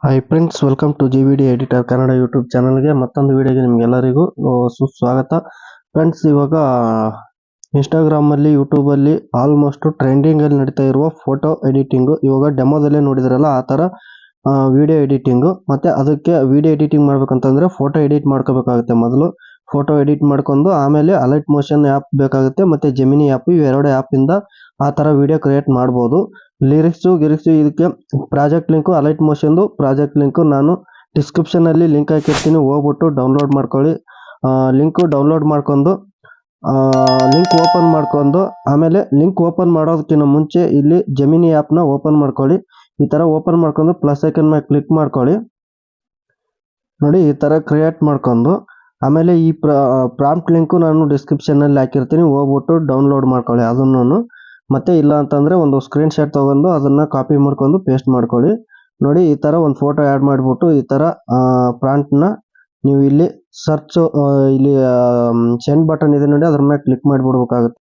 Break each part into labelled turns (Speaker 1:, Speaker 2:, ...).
Speaker 1: Hi friends, welcome to GVD editor Kannada YouTube ಚಾನಲ್ಗೆ ಮತ್ತೊಂದು ವಿಡಿಯೋಗೆ ನಿಮ್ಗೆಲ್ಲರಿಗೂ ಸುಸ್ವಾಗತ. ಫ್ರೆಂಡ್ಸ್, ಇವಾಗ ಇನ್ಸ್ಟಾಗ್ರಾಮಲ್ಲಿ ಯೂಟ್ಯೂಬಲ್ಲಿ ಆಲ್ಮೋಸ್ಟ್ ಟ್ರೆಂಡಿಂಗಲ್ಲಿ ನಡೀತಾ ಇರುವ ಫೋಟೋ ಎಡಿಟಿಂಗು. ಇವಾಗ ಡೆಮೋದಲ್ಲೇ ನೋಡಿದ್ರಲ್ಲ ಆ ಥರ ವಿಡಿಯೋ ಎಡಿಟಿಂಗು. ಮತ್ತು ಅದಕ್ಕೆ ವಿಡಿಯೋ ಎಡಿಟಿಂಗ್ ಮಾಡ್ಬೇಕಂತಂದರೆ ಫೋಟೋ ಎಡಿಟ್ ಮಾಡ್ಕೋಬೇಕಾಗುತ್ತೆ. ಮೊದಲು ಫೋಟೋ ಎಡಿಟ್ ಮಾಡ್ಕೊಂಡು ಆಮೇಲೆ ಅಲೈಟ್ ಮೋಷನ್ ಆ್ಯಪ್ ಬೇಕಾಗುತ್ತೆ, ಮತ್ತು ಜೆಮಿನಿ ಆ್ಯಪ್. ಇವೆರಡು ಆ್ಯಪಿಂದ ಆ ಥರ ವಿಡಿಯೋ ಕ್ರಿಯೇಟ್ ಮಾಡ್ಬೋದು. ಲಿರಿಕ್ಸು ಇದಕ್ಕೆ ಪ್ರಾಜೆಕ್ಟ್ ಲಿಂಕು, ಅಲೈಟ್ ಮೋಷನ್ದು ಪ್ರಾಜೆಕ್ಟ್ ಲಿಂಕು ನಾನು ಡಿಸ್ಕ್ರಿಪ್ಷನಲ್ಲಿ ಲಿಂಕ್ ಹಾಕಿರ್ತೀನಿ, ಹೋಗ್ಬಿಟ್ಟು ಡೌನ್ಲೋಡ್ ಮಾಡ್ಕೊಳ್ಳಿ. ಲಿಂಕ್ ಓಪನ್ ಮಾಡ್ಕೊಂಡು ಆಮೇಲೆ ಲಿಂಕ್ ಓಪನ್ ಮಾಡೋದಕ್ಕಿಂತ ಮುಂಚೆ ಇಲ್ಲಿ ಜೆಮಿನಿ ಆ್ಯಪ್ನ ಓಪನ್ ಮಾಡ್ಕೊಳ್ಳಿ. ಈ ಥರ ಓಪನ್ ಮಾಡ್ಕೊಂಡು ಪ್ಲಸ್ ಐಕನ್ ಮೇಲೆ ಕ್ಲಿಕ್ ಮಾಡ್ಕೊಳ್ಳಿ. ನೋಡಿ, ಈ ಥರ ಕ್ರಿಯೇಟ್ ಮಾಡ್ಕೊಂಡು ಆಮೇಲೆ ಈ ಪ್ರಾಂಪ್ಟ್ ಲಿಂಕು ನಾನು ಡಿಸ್ಕ್ರಿಪ್ಷನಲ್ಲಿ ಹಾಕಿರ್ತೀನಿ, ಹೋಗ್ಬಿಟ್ಟು ಡೌನ್ಲೋಡ್ ಮಾಡ್ಕೊಳ್ಳಿ ಅದನ್ನು. ಮತ್ತೆ ಇಲ್ಲ ಅಂತಂದರೆ ಒಂದು ಸ್ಕ್ರೀನ್ ಶಾಟ್ ತೊಗೊಂಡು ಅದನ್ನು ಕಾಪಿ ಮಾಡ್ಕೊಂಡು ಪೇಸ್ಟ್ ಮಾಡ್ಕೊಳ್ಳಿ. ನೋಡಿ, ಈ ಥರ ಒಂದು ಫೋಟೋ ಆ್ಯಡ್ ಮಾಡಿಬಿಟ್ಟು ಈ ಥರ ಪ್ರಾಂಪ್ಟ್ನ ನೀವು ಇಲ್ಲಿ ಇಲ್ಲಿ ಸೆಂಡ್ ಬಟನ್ ಇದೆ ನೋಡಿ, ಅದ್ರ ಮೇಲೆ ಕ್ಲಿಕ್ ಮಾಡಿಬಿಡ್ಬೇಕಾಗುತ್ತೆ.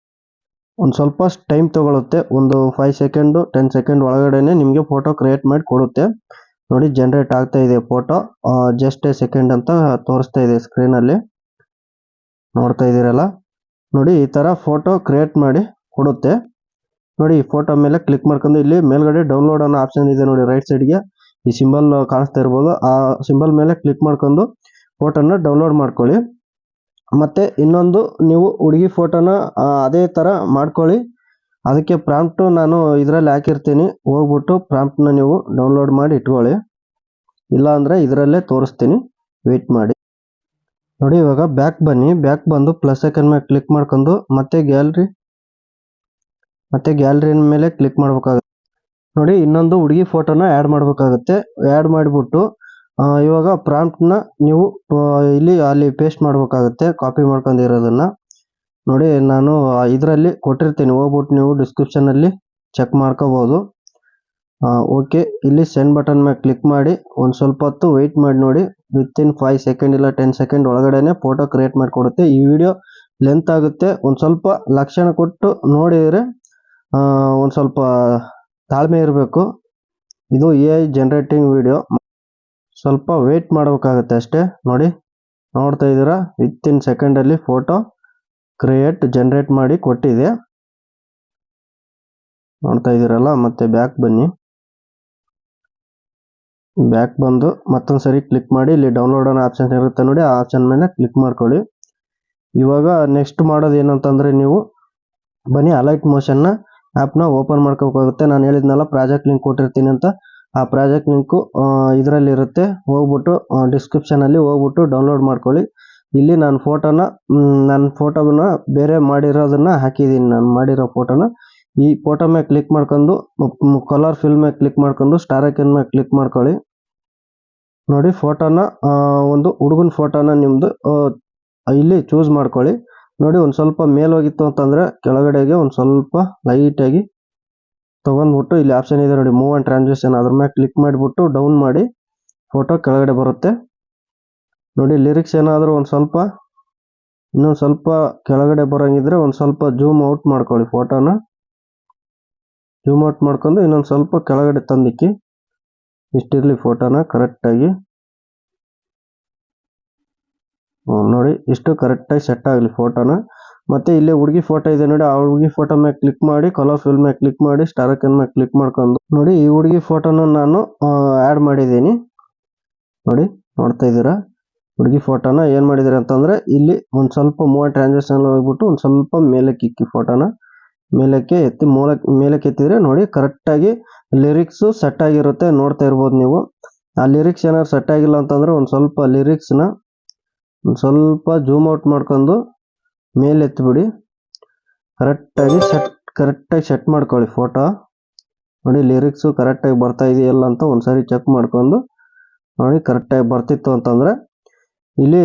Speaker 1: ಒಂದು ಸ್ವಲ್ಪ ಟೈಮ್ ತೊಗೊಳುತ್ತೆ, ಒಂದು 5 ಸೆಕೆಂಡು 10 ಸೆಕೆಂಡ್ ಒಳಗಡೆನೆ ನಿಮಗೆ ಫೋಟೋ ಕ್ರಿಯೇಟ್ ಮಾಡಿ ಕೊಡುತ್ತೆ. ನೋಡಿ, ಜನ್ರೇಟ್ ಆಗ್ತಾ ಇದೆ ಫೋಟೋ. ಜಸ್ಟ್ ಎ ಸೆಕೆಂಡ್ ಅಂತ ತೋರಿಸ್ತಾ ಇದೆ ಸ್ಕ್ರೀನಲ್ಲಿ, ನೋಡ್ತಾ ಇದ್ದೀರಲ್ಲ. ನೋಡಿ, ಈ ಥರ ಫೋಟೋ ಕ್ರಿಯೇಟ್ ಮಾಡಿ ಕೊಡುತ್ತೆ. ನೋಡಿ, ಈ ಫೋಟೋ ಮೇಲೆ ಕ್ಲಿಕ್ ಮಾಡ್ಕೊಂಡು ಇಲ್ಲಿ ಮೇಲ್ಗಡೆ ಡೌನ್ಲೋಡ್ ಅನ್ನೋ ಆಪ್ಷನ್ ಇದೆ ನೋಡಿ, ರೈಟ್ ಸೈಡ್ಗೆ ಈ ಸಿಂಬಲ್ ಕಾಣಿಸ್ತಾ ಇರ್ಬೋದು. ಆ ಸಿಂಬಲ್ ಮೇಲೆ ಕ್ಲಿಕ್ ಮಾಡ್ಕೊಂಡು ಫೋಟೋನ ಡೌನ್ಲೋಡ್ ಮಾಡ್ಕೊಳ್ಳಿ. ಮತ್ತು ಇನ್ನೊಂದು, ನೀವು ಹುಡುಗಿ ಫೋಟೋನ ಅದೇ ಥರ ಮಾಡ್ಕೊಳ್ಳಿ. ಅದಕ್ಕೆ ಪ್ರಾಂಪ್ಟು ನಾನು ಇದರಲ್ಲಿ ಹಾಕಿರ್ತೀನಿ, ಹೋಗ್ಬಿಟ್ಟು ಪ್ರಾಂಪ್ಟ್ನ ನೀವು ಡೌನ್ಲೋಡ್ ಮಾಡಿ ಇಟ್ಕೊಳ್ಳಿ. ಇಲ್ಲ ಅಂದರೆ ಇದರಲ್ಲೇ ತೋರಿಸ್ತೀನಿ, ವೆಯ್ಟ್ ಮಾಡಿ. ನೋಡಿ, ಇವಾಗ ಬ್ಯಾಕ್ ಬನ್ನಿ. ಬ್ಯಾಕ್ ಬಂದು ಪ್ಲಸ್ ಐಕನ್ ಮೇಲೆ ಕ್ಲಿಕ್ ಮಾಡ್ಕೊಂಡು ಮತ್ತೆ ಗ್ಯಾಲರಿ ಮೇಲೆ ಕ್ಲಿಕ್ ಮಾಡ್ಬೇಕಾಗುತ್ತೆ. ನೋಡಿ, ಇನ್ನೊಂದು ಹುಡುಗಿ ಫೋಟೋನ ಆ್ಯಡ್ ಮಾಡಬೇಕಾಗುತ್ತೆ. ಆ್ಯಡ್ ಮಾಡಿಬಿಟ್ಟು ಇವಾಗ ಪ್ರಾಂಪ್ಟ್ನ ನೀವು ಅಲ್ಲಿ ಪೇಸ್ಟ್ ಮಾಡಬೇಕಾಗುತ್ತೆ, ಕಾಪಿ ಮಾಡ್ಕೊಂಡಿರೋದನ್ನು. ನೋಡಿ, ನಾನು ಇದರಲ್ಲಿ ಕೊಟ್ಟಿರ್ತೀನಿ, ಹೋಗ್ಬಿಟ್ಟು ನೀವು ಡಿಸ್ಕ್ರಿಪ್ಷನಲ್ಲಿ ಚೆಕ್ ಮಾಡ್ಕೋಬೋದು. ಓಕೆ, ಇಲ್ಲಿ ಸೆಂಡ್ ಬಟನ್ ಮೇಲೆ ಕ್ಲಿಕ್ ಮಾಡಿ ಒಂದು ಸ್ವಲ್ಪ ಹೊತ್ತು ವೆಯ್ಟ್ ಮಾಡಿ. ನೋಡಿ, ವಿತಿನ್ 5 ಸೆಕೆಂಡ್ ಇಲ್ಲ 10 ಸೆಕೆಂಡ್ ಒಳಗಡೆನೆ ಫೋಟೋ ಕ್ರಿಯೇಟ್ ಮಾಡಿಕೊಡುತ್ತೆ. ಈ ವಿಡಿಯೋ ಲೆಂತ್ ಆಗುತ್ತೆ, ಒಂದು ಸ್ವಲ್ಪ ಲಕ್ಷಣ ಕೊಟ್ಟು ನೋಡಿದರೆ ಒಂದು ಸ್ವಲ್ಪ ತಾಳ್ಮೆ ಇರಬೇಕು. ಇದು AI ಜನರೇಟಿಂಗ್ ವಿಡಿಯೋ, ಸ್ವಲ್ಪ ವೆಯ್ಟ್ ಮಾಡಬೇಕಾಗುತ್ತೆ ಅಷ್ಟೇ. ನೋಡಿ, ನೋಡ್ತಾ ಇದ್ದೀರಾ, ವಿತಿನ್ ಸೆಕೆಂಡಲ್ಲಿ ಫೋಟೋ ಜನರೇಟ್ ಮಾಡಿ ಕೊಟ್ಟಿದೆ, ನೋಡ್ತಾ ಇದ್ದೀರಲ್ಲ. ಮತ್ತೆ ಬ್ಯಾಕ್ ಬನ್ನಿ. ಬ್ಯಾಕ್ ಬಂದು ಮತ್ತೊಂದು ಸರಿ ಕ್ಲಿಕ್ ಮಾಡಿ, ಇಲ್ಲಿ ಡೌನ್ಲೋಡ್ ಅನ್ನೋ ಆಪ್ಷನ್ ಇರುತ್ತೆ ನೋಡಿ, ಆ ಆಪ್ಷನ್ ಮೇಲೆ ಕ್ಲಿಕ್ ಮಾಡ್ಕೊಳ್ಳಿ. ಇವಾಗ ನೆಕ್ಸ್ಟ್ ಮಾಡೋದು ಏನಂತಂದರೆ, ನೀವು ಬನ್ನಿ ಅಲೈಟ್ ಮೋಷನ್ನ ಆ್ಯಪ್ನ ಓಪನ್ ಮಾಡ್ಕೋಬೇಕಾಗುತ್ತೆ. ನಾನು ಹೇಳಿದ್ನಲ್ಲ ಪ್ರಾಜೆಕ್ಟ್ ಲಿಂಕ್ ಕೊಟ್ಟಿರ್ತೀನಿ ಅಂತ, ಆ ಪ್ರಾಜೆಕ್ಟ್ ಲಿಂಕು ಇದರಲ್ಲಿ ಇರುತ್ತೆ. ಹೋಗ್ಬಿಟ್ಟು ಡಿಸ್ಕ್ರಿಪ್ಷನಲ್ಲಿ ಹೋಗ್ಬಿಟ್ಟು ಡೌನ್ಲೋಡ್ ಮಾಡ್ಕೊಳ್ಳಿ. ಇಲ್ಲಿ ನಾನು ಫೋಟೋನ ಬೇರೆ ಮಾಡಿರೋದನ್ನು ಹಾಕಿದ್ದೀನಿ, ನಾನು ಮಾಡಿರೋ ಫೋಟೋನ. ಈ ಫೋಟೋ ಮೇಲೆ ಕ್ಲಿಕ್ ಮಾಡ್ಕೊಂಡು ಕಲರ್ ಫಿಲ್ ಮೇಲೆ ಕ್ಲಿಕ್ ಮಾಡ್ಕೊಂಡು ಸ್ಟಾರ್ ಐಕನ್ ಮೇಲೆ ಕ್ಲಿಕ್ ಮಾಡ್ಕೊಳ್ಳಿ. ನೋಡಿ, ಫೋಟೋನ ಒಂದು ಹುಡುಗನ ಫೋಟೋನ ನಿಮ್ಮದು ಇಲ್ಲಿ ಚೂಸ್ ಮಾಡ್ಕೊಳ್ಳಿ. ನೋಡಿ, ಒಂದು ಸ್ವಲ್ಪ ಮೇಲೋಗಿತ್ತು ಅಂತಂದರೆ ಕೆಳಗಡೆಗೆ ಒಂದು ಸ್ವಲ್ಪ ಲೈಟಾಗಿ ತೊಗೊಂಡ್ಬಿಟ್ಟು ಇಲ್ಲಿ ಆಪ್ಷನ್ ಇದೆ ನೋಡಿ, ಮೂವ್ ಆ್ಯಂಡ್ ಟ್ರಾನ್ಸಿಷನ್, ಅದ್ರ ಮೇಲೆ ಕ್ಲಿಕ್ ಮಾಡಿಬಿಟ್ಟು ಡೌನ್ ಮಾಡಿ ಫೋಟೋ ಕೆಳಗಡೆ ಬರುತ್ತೆ. ನೋಡಿ, ಲಿರಿಕ್ಸ್ ಏನಾದರೂ ಇನ್ನೊಂದು ಸ್ವಲ್ಪ ಕೆಳಗಡೆ ಬರೋಂಗಿದ್ರೆ ಒಂದು ಸ್ವಲ್ಪ ಜೂಮ್ ಔಟ್ ಮಾಡ್ಕೊಳ್ಳಿ. ಫೋಟೋನ ಜೂಮ್ ಔಟ್ ಮಾಡ್ಕೊಂಡು ಇನ್ನೊಂದು ಸ್ವಲ್ಪ ಕೆಳಗಡೆ ತಂದಿಕ್ಕಿ, ಇಷ್ಟಿರಲಿ ಫೋಟೋನ ಕರೆಕ್ಟಾಗಿ. ನೋಡಿ, ಇಷ್ಟು ಕರೆಕ್ಟಾಗಿ ಸೆಟ್ ಆಗಲಿ ಫೋಟೋನ. ಮತ್ತು ಇಲ್ಲಿ ಹುಡುಗಿ ಫೋಟೋ ಇದೆ ನೋಡಿ, ಆ ಹುಡುಗಿ ಫೋಟೋ ಮೇಲೆ ಕ್ಲಿಕ್ ಮಾಡಿ ಕಲರ್ ಫಿಲ್ ಮೇಲೆ ಕ್ಲಿಕ್ ಮಾಡಿ ಸ್ಟಾರ್ ಐಕನ್ ಮೇಲೆ ಕ್ಲಿಕ್ ಮಾಡ್ಕೊಂಡು ನೋಡಿ, ಈ ಹುಡುಗಿ ಫೋಟೋನ ನಾನು ಆ್ಯಡ್ ಮಾಡಿದ್ದೀನಿ. ನೋಡಿ, ನೋಡ್ತಾ ಇದ್ದೀರಾ, ಹುಡುಗಿ ಫೋಟೋನ ಏನು ಮಾಡಿದ್ದೀರಿ ಅಂತಂದರೆ, ಇಲ್ಲಿ ಒಂದು ಸ್ವಲ್ಪ ಮೂವ್ ಆ್ಯಂಡ್ ಟ್ರಾನ್ಸಿಷನ್ ಹೋಗ್ಬಿಟ್ಟು ಒಂದು ಸ್ವಲ್ಪ ಮೇಲಕ್ಕೆ ಇಕ್ಕಿ ಫೋಟೋನ ಮೇಲಕ್ಕೆ ಎತ್ತಿದ್ರೆ ನೋಡಿ ಕರೆಕ್ಟಾಗಿ ಲಿರಿಕ್ಸು ಸೆಟ್ ಆಗಿರುತ್ತೆ, ನೋಡ್ತಾ ಇರ್ಬೋದು ನೀವು. ಆ ಲಿರಿಕ್ಸ್ ಏನಾದ್ರು ಸೆಟ್ ಆಗಿಲ್ಲ ಅಂತಂದರೆ ಒಂದು ಸ್ವಲ್ಪ ಲಿರಿಕ್ಸ್ನ ಒಂದು ಸ್ವಲ್ಪ ಜೂಮ್ ಔಟ್ ಮಾಡ್ಕೊಂಡು ಮೇಲೆ ಎತ್ತಿಬಿಡಿ. ಕರೆಕ್ಟಾಗಿ ಸೆಟ್ ಮಾಡ್ಕೊಳ್ಳಿ ಫೋಟೋ. ನೋಡಿ, ಲಿರಿಕ್ಸು ಕರೆಕ್ಟಾಗಿ ಬರ್ತಾ ಇದೆಯಲ್ಲ ಅಂತ ಒಂದು ಸಾರಿ ಚೆಕ್ ಮಾಡ್ಕೊಂಡು ನೋಡಿ, ಕರೆಕ್ಟಾಗಿ ಬರ್ತಿತ್ತು ಅಂತಂದರೆ ಇಲ್ಲಿ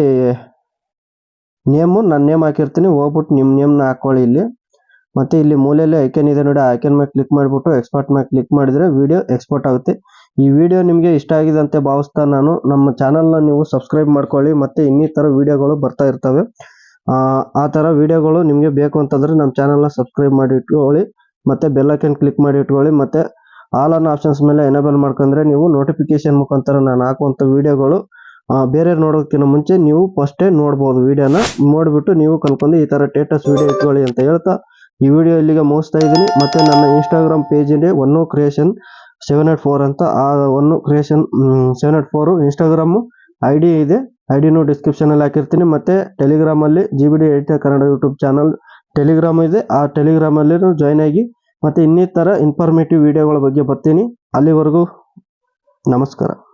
Speaker 1: ನಾನು ನೇಮ್ ಹಾಕಿರ್ತೀನಿ, ಹೋಗ್ಬಿಟ್ಟು ನಿಮ್ಮ ನೇಮ್ನ ಹಾಕ್ಕೊಳ್ಳಿ ಇಲ್ಲಿ. ಮತ್ತು ಇಲ್ಲಿ ಮೂಲೆಯಲ್ಲಿ ಐಕನ್ ಇದೆ ನೋಡಿ, ಆ ಐಕನ್ ಮೇಲೆ ಕ್ಲಿಕ್ ಮಾಡಿಬಿಟ್ಟು ಎಕ್ಸ್ಪೋರ್ಟ್ ಮೇಲೆ ಕ್ಲಿಕ್ ಮಾಡಿದರೆ ವಿಡಿಯೋ ಎಕ್ಸ್ಪೋರ್ಟ್ ಆಗುತ್ತೆ. ಈ ವಿಡಿಯೋ ನಿಮಗೆ ಇಷ್ಟ ಆಗಿದೆ ಅಂತ ಭಾವಿಸ್ತಾ ನಮ್ಮ ಚಾನಲ್ನ ನೀವು ಸಬ್ಸ್ಕ್ರೈಬ್ ಮಾಡ್ಕೊಳ್ಳಿ. ಮತ್ತು ಇನ್ನಿತರ ವಿಡಿಯೋಗಳು ಬರ್ತಾ ಇರ್ತವೆ. ಆ ಥರ ವಿಡಿಯೋಗಳು ನಿಮಗೆ ಬೇಕು ಅಂತಂದರೆ ನಮ್ಮ ಚಾನಲ್ನ ಸಬ್ಸ್ಕ್ರೈಬ್ ಮಾಡಿ ಇಟ್ಕೊಳ್ಳಿ, ಮತ್ತು ಬೆಲ್ ಐಕನ್ ಕ್ಲಿಕ್ ಮಾಡಿ ಇಟ್ಕೊಳ್ಳಿ. ಮತ್ತು ಆಲ್ ಅನ್ನೋ ಆಪ್ಷನ್ಸ್ ಮೇಲೆ ಎನೇಬಲ್ ಮಾಡ್ಕೊಂಡ್ರೆ ನೀವು ನೋಟಿಫಿಕೇಶನ್ ಮುಖಾಂತರ ನಾನು ಹಾಕುವಂಥ ವಿಡಿಯೋಗಳು ಬೇರೆ ನೋಡೋದಕ್ಕಿಂತ ಮುಂಚೆ ನೀವು ಫಸ್ಟೇ ನೋಡ್ಬೋದು. ವಿಡಿಯೋನ ನೋಡಿಬಿಟ್ಟು ನೀವು ಕಲ್ಕೊಂಡು ಈ ಥರ ಸ್ಟೇಟಸ್ ವಿಡಿಯೋ ಇಟ್ಕೊಳ್ಳಿ ಅಂತ ಹೇಳ್ತಾ ಈ ವಿಡಿಯೋ ಇಲ್ಲಿಗೆ ಮುಗಿಸ್ತಾ ಇದ್ದೀನಿ. ಮತ್ತು ನನ್ನ ಇನ್ಸ್ಟಾಗ್ರಾಮ್ ಪೇಜ್ ಇದೆ ಒನ್ನು ಕ್ರಿಯೇಷನ್ 784 ಅಂತ. ಆ ಒನ್ನು ಕ್ರಿಯೇಷನ್ 784 ಇನ್ಸ್ಟಾಗ್ರಾಮು ID ಇದೆ. ಐಡಿನೂ ಡಿಸ್ಕ್ರಿಪ್ಷನಲ್ಲಿ ಹಾಕಿರ್ತೀನಿ. ಮತ್ತು ಟೆಲಿಗ್ರಾಮಲ್ಲಿ GBD editor Kannada YouTube channel Telegram ಇದೆ. ಆ ಟೆಲಿಗ್ರಾಮಲ್ಲಿ ಜಾಯ್ನ್ ಆಗಿ ಮತ್ತು ಇನ್ನಿತರ ಇನ್ಫಾರ್ಮೇಟಿವ್ ವಿಡಿಯೋಗಳ ಬಗ್ಗೆ ಬರ್ತೀನಿ. ಅಲ್ಲಿವರೆಗೂ ನಮಸ್ಕಾರ.